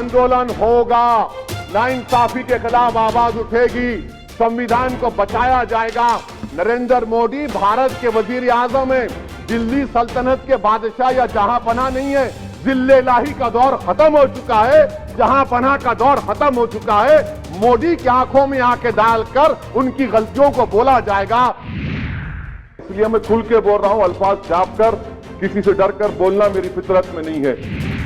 आंदोलन होगा, नाइंसाफी के खिलाफ आवाज उठेगी, संविधान को बचाया जाएगा। नरेंद्र मोदी भारत के वजीर आजम हैं, दिल्ली सल्तनत के बादशाह या जहांपनाह नहीं है। जिल्लेलाही का दौर खत्म हो चुका है, जहांपनाह का दौर खत्म हो चुका है। मोदी की आंखों में आंखें डालकर उनकी गलतियों को बोला जाएगा। इसलिए मैं खुल के बोल रहा हूं, अल्फाज छाप कर, किसी से डर कर बोलना मेरी फितरत में नहीं है।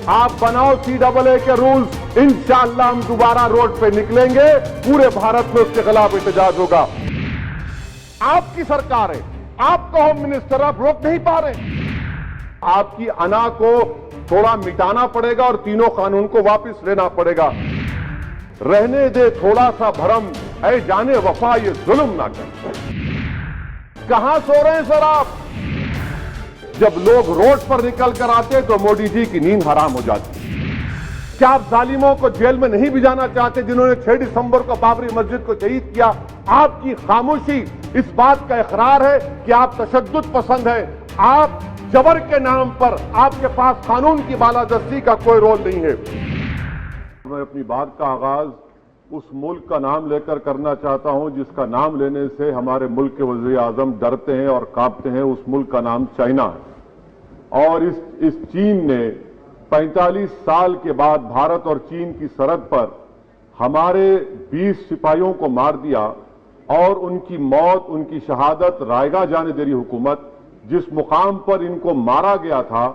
आप बनाओ CAA के रूल्स, इंशाअल्लाह हम दोबारा रोड पे निकलेंगे, पूरे भारत में उसके खिलाफ एहतजाज होगा। आपकी सरकार है, आपको होम मिनिस्टर, आप रोक नहीं पा रहे। आपकी अना को थोड़ा मिटाना पड़ेगा और तीनों कानून को वापस लेना पड़ेगा। रहने दे थोड़ा सा भरम, ऐ जाने वफा ये जुल्म ना कर। कहां सो रहे हैं सर आप? जब लोग रोड पर निकल कर आते तो मोदी जी की नींद हराम हो जाती। क्या आप जालिमों को जेल में नहीं भिजाना चाहते जिन्होंने 6 दिसंबर को बाबरी मस्जिद को शहीद किया? आपकी खामोशी इस बात का इकरार है कि आप तशद्दुद पसंद है। आप जबर के नाम पर, आपके पास कानून की बालादस्ती का कोई रोल नहीं है। मैं अपनी बात का आगाज उस मुल्क का नाम लेकर करना चाहता हूं जिसका नाम लेने से हमारे मुल्क के वज़ीर आज़म डरते हैं और कांपते हैं। उस मुल्क का नाम चाइना है। और इस चीन ने 45 साल के बाद भारत और चीन की सरहद पर हमारे 20 सिपाहियों को मार दिया और उनकी मौत, उनकी शहादत रायगा जाने दे रही हुकूमत। जिस मुकाम पर इनको मारा गया था,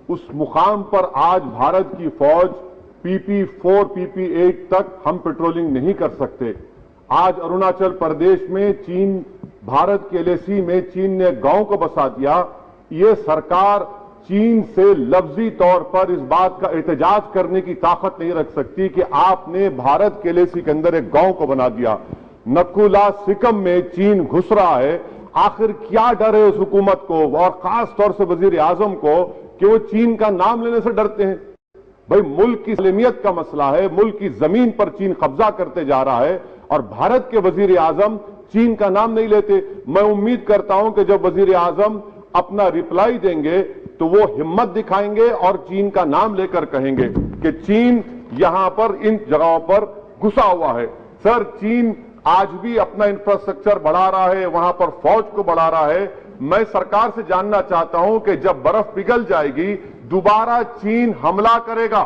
उस मुकाम पर आज भारत की फौज PP4, PP8 तक हम पेट्रोलिंग नहीं कर सकते। आज अरुणाचल प्रदेश में चीन, भारत के LAC में चीन ने गांव को बसा दिया। ये सरकार चीन से लफ्जी तौर पर इस बात का एहतजाज करने की ताकत नहीं रख सकती कि आपने भारत के LAC के अंदर एक गांव को बना दिया। नकुला सिकम में चीन घुस रहा है। आखिर क्या डर है उस हुकूमत को और खास तौर से वजीर आजम को कि वो चीन का नाम लेने से डरते हैं? भाई, मुल्क की सलामियत का मसला है। मुल्क की जमीन पर चीन कब्जा करते जा रहा है और भारत के वजीर आजम चीन का नाम नहीं लेते। मैं उम्मीद करता हूं कि जब वजीर आजम अपना रिप्लाई देंगे तो वो हिम्मत दिखाएंगे और चीन का नाम लेकर कहेंगे कि चीन यहां पर इन जगहों पर घुसा हुआ है। सर, चीन आज भी अपना इंफ्रास्ट्रक्चर बढ़ा रहा है, वहां पर फौज को बढ़ा रहा है। मैं सरकार से जानना चाहता हूं कि जब बर्फ पिघल जाएगी, दोबारा चीन हमला करेगा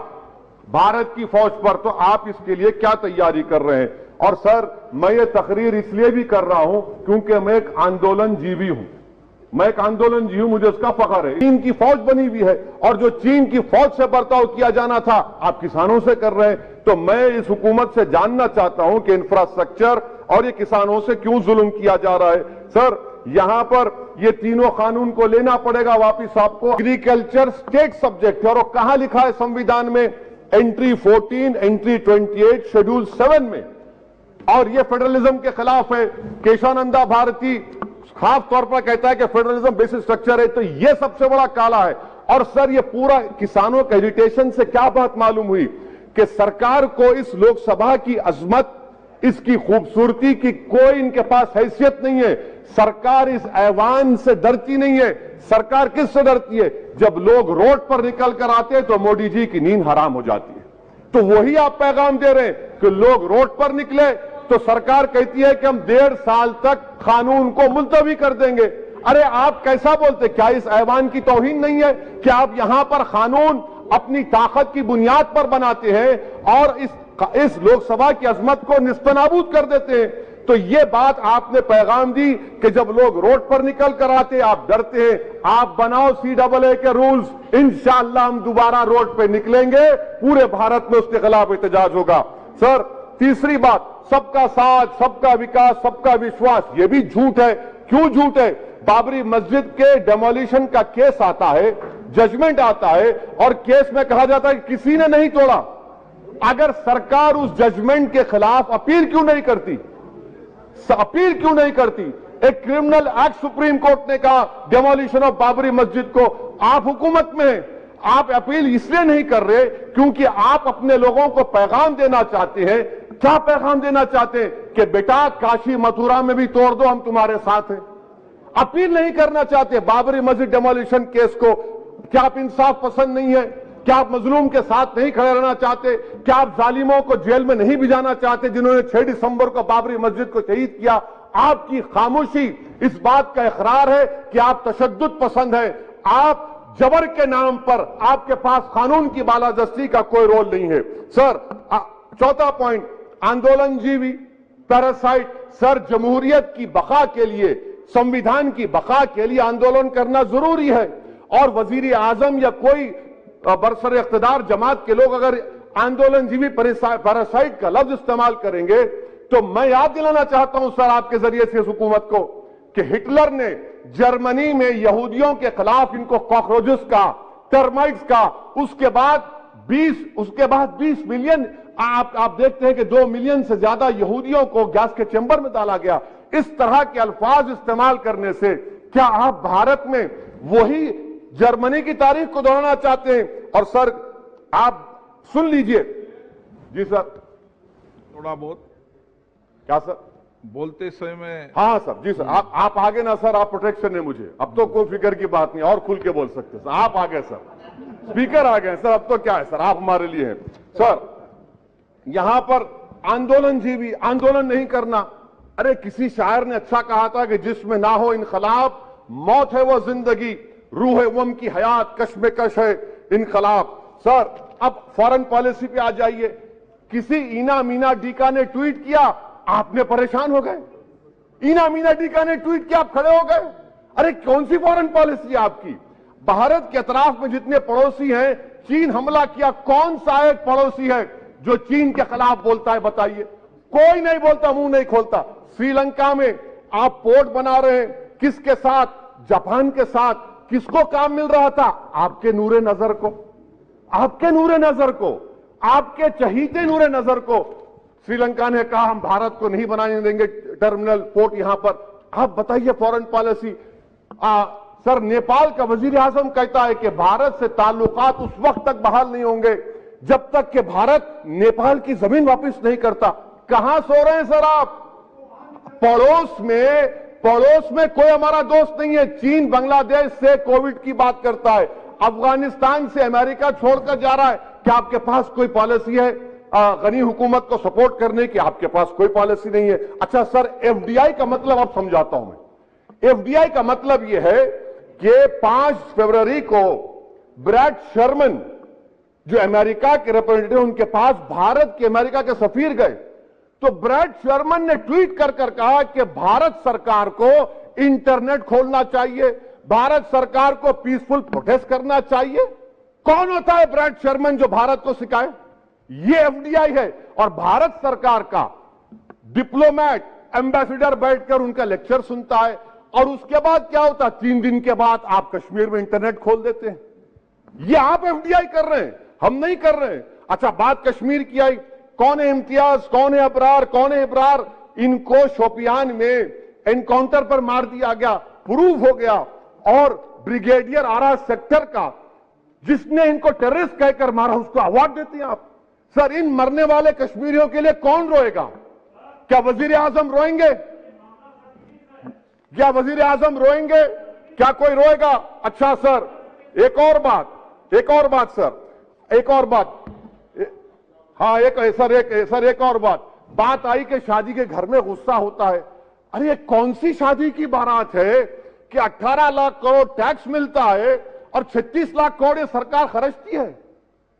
भारत की फौज पर, तो आप इसके लिए क्या तैयारी कर रहे हैं? और सर, मैं ये तकरीर इसलिए भी कर रहा हूं क्योंकि मैं एक आंदोलन जीवी हूं। मैं एक आंदोलन जीवी हूं, मुझे उसका फख्र है। चीन की फौज बनी हुई है और जो चीन की फौज से बर्ताव किया जाना था आप किसानों से कर रहे हैं। तो मैं इस हुकूमत से जानना चाहता हूं कि इंफ्रास्ट्रक्चर और ये किसानों से क्यों जुल्म किया जा रहा है? सर, यहां पर ये तीनों कानून को लेना पड़ेगा वापिस आपको। एग्रीकल्चर स्टेट सब्जेक्ट है और कहां लिखा है संविधान में? एंट्री 14, एंट्री 28, शेड्यूल 7 में। और ये फेडरलिज्म के खिलाफ है। केशवानंदा भारती खास तौर पर कहता है कि फेडरलिज्म बेसिक स्ट्रक्चर है, तो ये सबसे बड़ा काला है। और सर, ये पूरा किसानों के एजिटेशन से क्या बात मालूम हुई कि सरकार को इस लोकसभा की अजमत, इसकी खूबसूरती की कोई इनके पास हैसियत नहीं है। सरकार इस ऐवान से डरती नहीं है। सरकार किससे डरती है? जब लोग रोड पर निकल कर आते हैं तो मोदी जी की नींद हराम हो जाती है। तो वही आप पैगाम दे रहे हैं कि लोग रोड पर निकले तो सरकार कहती है कि हम 1.5 साल तक कानून को मुलतवी कर देंगे। अरे आप कैसा बोलते? क्या इस ऐवान की तौहीन नहीं है? क्या आप यहां पर कानून अपनी ताकत की बुनियाद पर बनाते हैं और इस लोकसभा की अजमत को निस्तनाबूद कर देते हैं? तो ये बात आपने पैगाम दी कि जब लोग रोड पर निकल कर आते आप डरते हैं। आप बनाओ CAA के रूल्स, इंशाअल्लाह हम दोबारा रोड पे निकलेंगे, पूरे भारत में उसके खिलाफ एहतजाज होगा। सर, तीसरी बात, सबका साथ, सबका विकास, सबका विश्वास, ये भी झूठ है। क्यों झूठ है? बाबरी मस्जिद के डेमोलिशन का केस आता है, जजमेंट आता है और केस में कहा जाता है कि किसी ने नहीं तोड़ा। अगर सरकार उस जजमेंट के खिलाफ अपील क्यों नहीं करती? अपील क्यों नहीं करती? एक क्रिमिनल एक्ट सुप्रीम कोर्ट ने कहा डेमोलिशन ऑफ बाबरी मस्जिद को। आप हुकूमत में हैं, आप अपील इसलिए नहीं कर रहे क्योंकि आप अपने लोगों को पैगाम देना चाहते हैं। क्या पैगाम देना चाहते हैं? कि बेटा, काशी मथुरा में भी तोड़ दो, हम तुम्हारे साथ हैं। अपील नहीं करना चाहते बाबरी मस्जिद डेमोलिशन केस को। क्या आप इंसाफ पसंद नहीं है? کیا آپ مظلوم کے ساتھ نہیں کھڑے رہنا چاہتے؟ کیا آپ ظالموں کو جیل میں نہیں بھجانا چاہتے جنہوں نے 6 دسمبر کو بابری مسجد کو شہید کیا؟ آپ کی خاموشی اس بات کا اقرار ہے کہ آپ تشدد پسند ہیں. آپ جبر کے نام پر آپ کے پاس قانون کی بالادستی کا کوئی رول نہیں ہے. سر چوتھا پوائنٹ، آندولن جیوی پیراسائٹ. سر جمہوریت کی بقا کے لیے، سمویدھان کی بقا کے لیے آندولن کرنا ضروری ہے، اور وزیر اعظم یا کوئی برسر اقتدار جماعت کے لوگ اگر آندولن جیوی پیراسائٹ کا لفظ استعمال کریں گے تو میں یاد دلانا چاہتا ہوں سر آپ کے ذریعے سے اس حکومت کو کہ ہٹلر نے جرمنی میں یہودیوں کے خلاف ان کو کاکروچز کا، ٹرمائٹس کا، اس کے بعد 20 ملین آپ دیکھتے ہیں کہ 2 ملین سے زیادہ یہودیوں کو گیس کے چیمبر میں ڈالا گیا. اس طرح کے الفاظ استعمال کرنے سے کیا آپ بھارت میں وہی جرمنی کی تاریخ کو دہرانا چاہتے ہیں؟ اور سر آپ سن لیجئے. جی سر تھوڑا بہت کیا سر بولتے سمے میں. ہاں سر. جی سر آپ آگے نا سر، آپ پروٹیکشن ہے مجھے، اب تو کوئی فکر کی بات نہیں، اور کھل کے بول سکتے سر. آپ آگے سر، اسپیکر آگے سر، اب تو کیا ہے سر، آپ ہمارے لیے ہیں. سر یہاں پر آندولن جیوی، آندولن نہیں کرنا. ارے کسی شاعر نے اچھا کہا تھا کہ جس میں نہ ہو انقلاب موت ہے وہ زندگی، روح وم کی حیات کشمکش ہے انقلاب. سر اب فارن پالیسی پہ آ جائیے. کسی اینا مینا ڈیکا نے ٹویٹ کیا، آپ نے پریشان ہو گئے. اینا مینا ڈیکا نے ٹویٹ کیا، آپ کھڑے ہو گئے. ارے کون سی فارن پالیسی ہے آپ کی؟ بھارت کے اطراف میں جتنے پڑوسی ہیں، چین حملہ کیا، کون سا ایک پڑوسی ہے جو چین کے خلاف بولتا ہے؟ بتائیے. کوئی نہیں بولتا، منہ نہیں کھولتا. سری لنکا میں آپ پورٹ بنا رہے ہیں، کس کے ساتھ؟ جاپان کے ساتھ. کس کو کام مل رہا تھا؟ آپ کے نور نظر کو، آپ کے نور نظر کو، آپ کے چہیتے نور نظر کو. سری لنکا نے کہا ہم بھارت کو نہیں بنانے دیں گے ٹرمینل پورٹ یہاں پر. آپ بتائیے فورن پالیسی. سر نیپال کا وزیر اعظم کہتا ہے کہ بھارت سے تعلقات اس وقت تک بحال نہیں ہوں گے جب تک کہ بھارت نیپال کی زمین واپس نہیں کرتا. کہاں سو رہے ہیں سر آپ؟ پڑوس میں کوئی ہمارا دوست نہیں ہے. چین بنگلہ دیش سے کووڈ کی بات کرتا ہے، افغانستان سے امریکہ چھوڑ کر جا رہا ہے. کیا آپ کے پاس کوئی پالیسی ہے غنی حکومت کو سپورٹ کرنے کی؟ آپ کے پاس کوئی پالیسی نہیں ہے. اچھا سر ایف ڈی آئی کا مطلب اب سمجھاتا ہوں میں. ایف ڈی آئی کا مطلب یہ ہے کہ 5 فروری کو بریڈ شرمن جو امریکہ کے ریپرزنٹیٹیو، ان کے پاس بھارت کے امریکہ کے سفیر گئے تو بریڈ شرمن نے ٹویٹ کر کہا کہ بھارت سرکار کو انٹرنیٹ کھولنا چاہیے، بھارت سرکار کو پیسفل پروٹیسٹ کرنا چاہیے. کون ہوتا ہے بریڈ شرمن جو بھارت کو سکھائے؟ یہ ایف ڈی آئی ہے. اور بھارت سرکار کا ڈپلومیٹ ایمبیسڈر بیٹھ کر ان کا لیکچر سنتا ہے، اور اس کے بعد کیا ہوتا؟ 3 دن کے بعد آپ کشمیر میں انٹرنیٹ کھول دیتے ہیں. یہ آپ ایف ڈی آئی کر رہے ہیں، ہم نہیں کر رہے ہیں. اچھا بات کشمیر کی آئی. کون ہے امتیاز، کون ہے ابرار، کون ہے ابرار؟ ان کو شوپیان میں انکاؤنٹر پر مار دیا گیا، پروف ہو گیا. اور بریگیڈیئر آرا سیکٹر کا جس نے ان کو ٹیررسٹ کہہ کر مارا، اس کو ایوارڈ دیتے ہیں آپ. سر ان مرنے والے کشمیریوں کے لیے کون روئے گا؟ کیا وزیر اعظم روئیں گے؟ کیا وزیر اعظم روئیں گے؟ کیا کوئی روئے گا؟ اچھا سر ایک اور بات سر، ایک اور بات. ہاں ایک اور بات آئی کہ شادی کے گھر میں غصہ ہوتا ہے. ارے یہ کون سی شادی کی بارات ہے کہ 18 لاکھ کروڑ ٹیکس ملتا ہے اور 36 لاکھ کروڑ یہ سرکار خرچتی ہے؟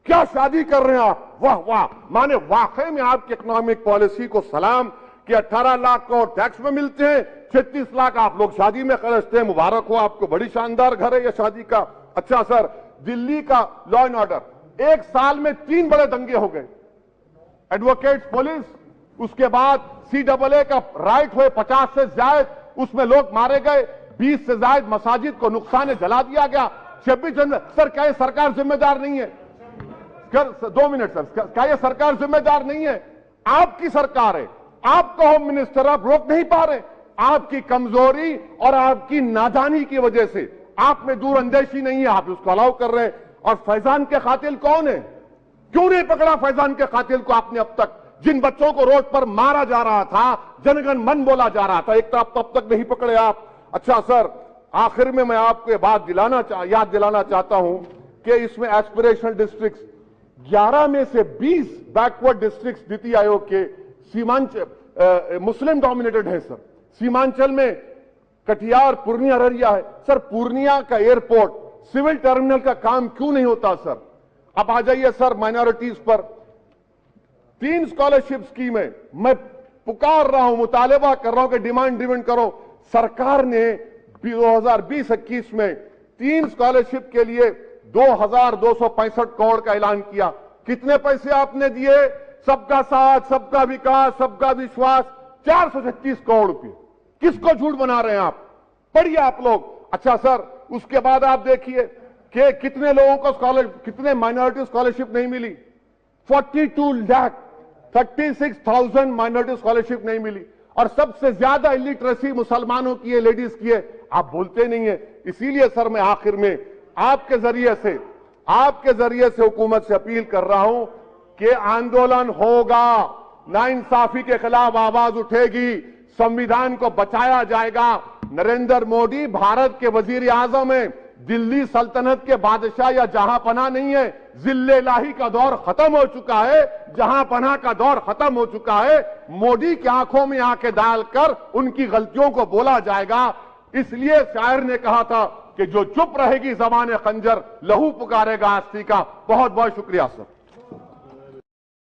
کیا شادی کر رہے ہیں آپ؟ واہ واہ. مانے واقعی میں آپ کی اکنامک پالیسی کو سلام کہ 18 لاکھ کروڑ ٹیکس میں ملتے ہیں، 36 لاکھ آپ لوگ شادی میں خرچتے ہیں. مبارک ہو آپ کو، بڑی شاندار گھر ہے یہ شادی کا. اچھا سر دلی کا لا اینڈ آرڈر، 1 سال میں 3 بڑے دنگے ہو گئے. ایڈوکیٹس پولیس، اس کے بعد CAA کا رائٹ ہوئے 50 سے زائد، اس میں لوگ مارے گئے. 20 سے زائد مساجد کو نقصان جلا دیا گیا. 26 جنوری. سر کیا یہ سرکار ذمہ دار نہیں ہے؟ 2 منٹ سر، کیا یہ سرکار ذمہ دار نہیں ہے؟ آپ کی سرکار ہے، آپ کو ہوم منسٹر، آپ روک نہیں پا رہے. آپ کی کمزوری اور آپ کی نادانی کی وجہ سے، آپ میں دور اندیشی نہیں ہے، آپ اس کو الاؤ کر رہے ہیں. اور فیضان کے قاتل کون ہے؟ کیوں نہیں پکڑا فیضان کے قاتل کو آپ نے اب تک؟ جن بچوں کو روڈ پر مارا جا رہا تھا، جن گن من بولا جا رہا تھا، ایک طرف تب تک نہیں پکڑے آپ. اچھا سر آخر میں آپ کو یہ بات یاد دلانا چاہتا ہوں کہ कि इसमें एस्पिरेशनल डिस्ट्रिक्ट्स 11 में से 20 बैकवर्ड डिस्ट्रिक्ट्स नीति आयोग के सीमांचल मुस्लिम डोमिनेटेड है सर। सीमांचल में कटिहार, पूर्णिया, अररिया है सर। पूर्णिया का एयरपोर्ट, सिविल टर्मिनल का काम क्यों नहीं होता सर? अब आ जाइए सर माइनॉरिटीज पर। 3 स्कॉलरशिप स्कीम है, मैं पुकार रहा हूं, मुतालबा कर रहा हूं कि डिमांड ड्रिवन करो। सरकार ने 2020-21 में 3 स्कॉलरशिप के लिए 2265 करोड़ का ऐलान किया। कितने पैसे आपने दिए? सबका साथ, सबका विकास, सबका विश्वास, 436 करोड़ रुपए। किसको झूठ बना रहे हैं आप? पढ़िए आप लोग। अच्छा सर, उसके बाद आप देखिए कि कितने लोगों को कितने माइनॉरिटी स्कॉलरशिप नहीं मिली। 42,36,000 माइनॉरिटी स्कॉलरशिप नहीं मिली। और सबसे ज्यादा इलिटरेसी मुसलमानों की है, लेडीज की है। आप बोलते नहीं है। इसीलिए सर मैं आखिर में आपके जरिए से हुकूमत से अपील कर रहा हूं कि आंदोलन होगा, नाइंसाफी के खिलाफ आवाज उठेगी, संविधान को बचाया जाएगा। नरेंद्र मोदी भारत के वजीर आजम हैं, दिल्ली सल्तनत के बादशाह या जहांपनाह नहीं है। जिल्ले-लाही का दौर खत्म हो चुका है, जहांपनाह का दौर खत्म हो चुका है। मोदी की आंखों में आंखें डालकर उनकी गलतियों को बोला जाएगा। इसलिए शायर ने कहा था कि जो चुप रहेगी ज़बान खंजर, लहू पुकारेगा आस्ती का। बहुत बहुत शुक्रिया सर।